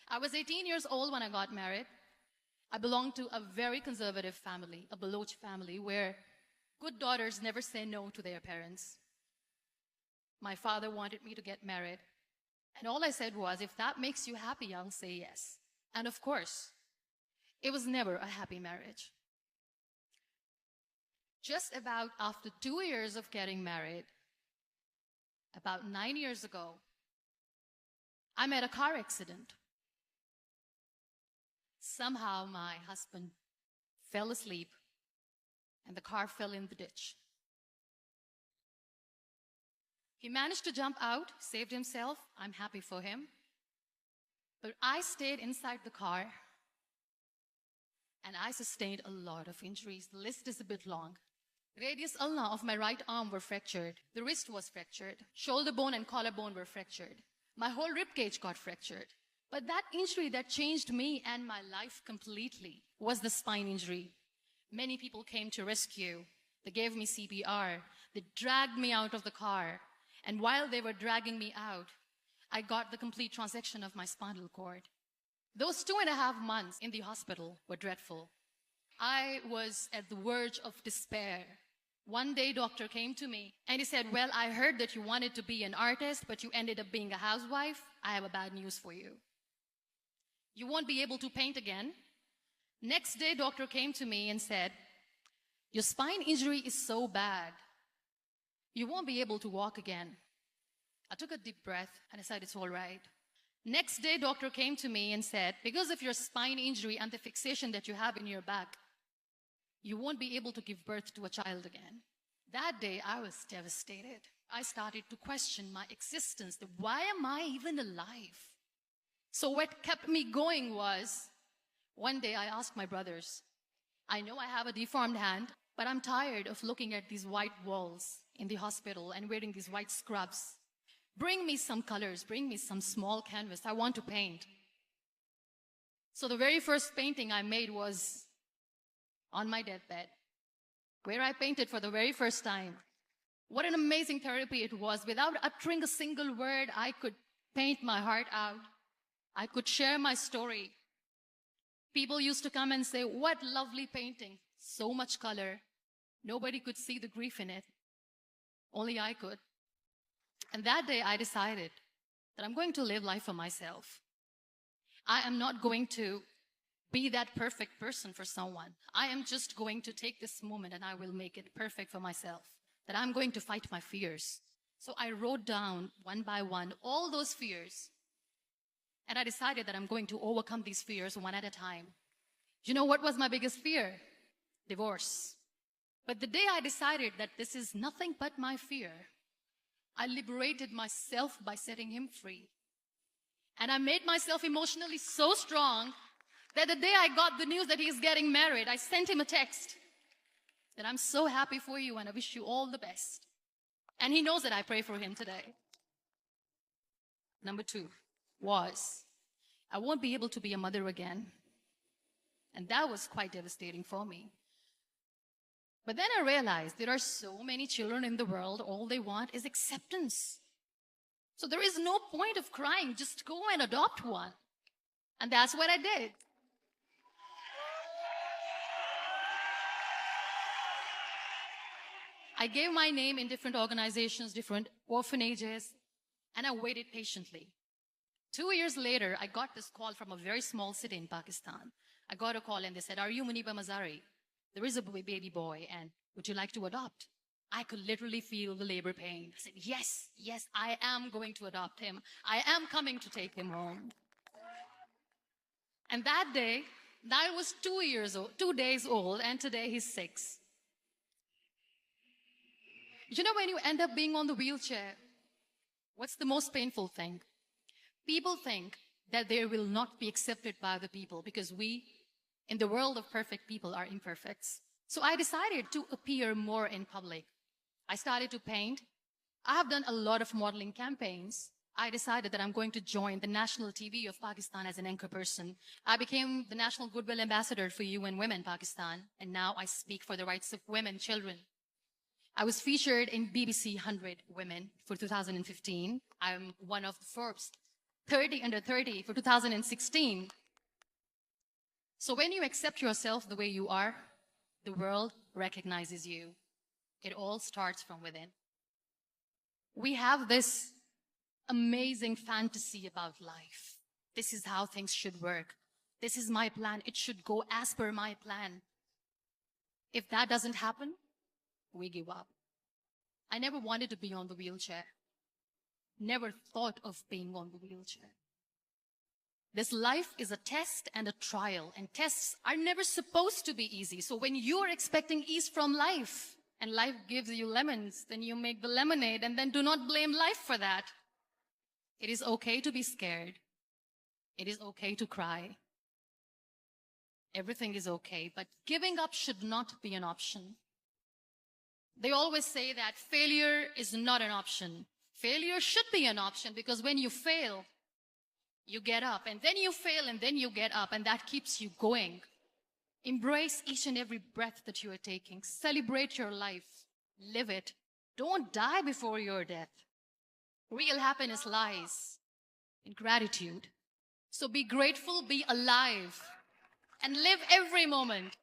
I was 18 years old when I got married. I belonged to a very conservative family, a Baloch family, where good daughters never say no to their parents. My father wanted me to get married. And all I said was, if that makes you happy, I'll say yes. And of course, it was never a happy marriage. Just about after 2 years of getting married, about 9 years ago, I met a car accident. Somehow my husband fell asleep and the car fell in the ditch. He managed to jump out, saved himself. I'm happy for him. But I stayed inside the car and I sustained a lot of injuries. The list is a bit long. Radius ulna of my right arm were fractured. The wrist was fractured. Shoulder bone and collarbone were fractured. My whole rib cage got fractured. But that injury that changed me and my life completely was the spine injury. Many people came to rescue. They gave me CPR. They dragged me out of the car. And while they were dragging me out, I got the complete transection of my spinal cord. Those 2.5 months in the hospital were dreadful. I was at the verge of despair. One day, doctor came to me and he said, well, I heard that you wanted to be an artist, but you ended up being a housewife. I have a bad news for you. You won't be able to paint again. Next day, doctor came to me and said, your spine injury is so bad, you won't be able to walk again. I took a deep breath and I said, it's all right. Next day, doctor came to me and said, because of your spine injury and the fixation that you have in your back, you won't be able to give birth to a child again. That day, I was devastated. I started to question my existence. Why am I even alive? So what kept me going was, one day I asked my brothers, I know I have a deformed hand, but I'm tired of looking at these white walls in the hospital and wearing these white scrubs. Bring me some colors, bring me some small canvas. I want to paint. So the very first painting I made was on my deathbed, where I painted for the very first time. What an amazing therapy it was. Without uttering a single word, I could paint my heart out. I could share my story. People used to come and say, what lovely painting. So much color. Nobody could see the grief in it. Only I could. And that day I decided that I'm going to live life for myself. I am not going to be that perfect person for someone. I am just going to take this moment and I will make it perfect for myself. That I'm going to fight my fears. So I wrote down one by one all those fears. And I decided that I'm going to overcome these fears one at a time. You know what was my biggest fear? Divorce. But the day I decided that this is nothing but my fear, I liberated myself by setting him free. And I made myself emotionally so strong that the day I got the news that he's getting married, I sent him a text that I'm so happy for you and I wish you all the best. And he knows that I pray for him today. Number 2 was, I won't be able to be a mother again. And that was quite devastating for me. But then I realized there are so many children in the world, all they want is acceptance. So there is no point of crying, just go and adopt one. And that's what I did. I gave my name in different organizations, different orphanages, and I waited patiently. 2 years later, I got this call from a very small city in Pakistan. I got a call and they said, are you Muniba Mazari? There is a baby boy and would you like to adopt? I could literally feel the labor pain. I said, yes, yes, I am going to adopt him. I am coming to take him home. And that day, I was 2 days old, and today he's 6. You know, when you end up being on the wheelchair, what's the most painful thing? People think that they will not be accepted by the people because we, in the world of perfect people, are imperfects. So I decided to appear more in public. I started to paint. I have done a lot of modeling campaigns. I decided that I'm going to join the national TV of Pakistan as an anchor person. I became the National Goodwill Ambassador for UN Women Pakistan, and now I speak for the rights of women, children. I was featured in BBC 100 Women for 2015. I'm one of Forbes' 30 under 30 for 2016. So when you accept yourself the way you are, the world recognizes you. It all starts from within. We have this amazing fantasy about life. This is how things should work. This is my plan. It should go as per my plan. If that doesn't happen, we give up. I never wanted to be on the wheelchair. Never thought of being on the wheelchair. This life is a test and a trial, and tests are never supposed to be easy. So when you are expecting ease from life, and life gives you lemons, then you make the lemonade, and then do not blame life for that. It is okay to be scared. It is okay to cry. Everything is okay, but giving up should not be an option. They always say that failure is not an option. Failure should be an option, because when you fail, you get up, and then you fail, and then you get up, and that keeps you going. Embrace each and every breath that you are taking. Celebrate your life. Live it. Don't die before your death. Real happiness lies in gratitude. So be grateful, be alive, and live every moment.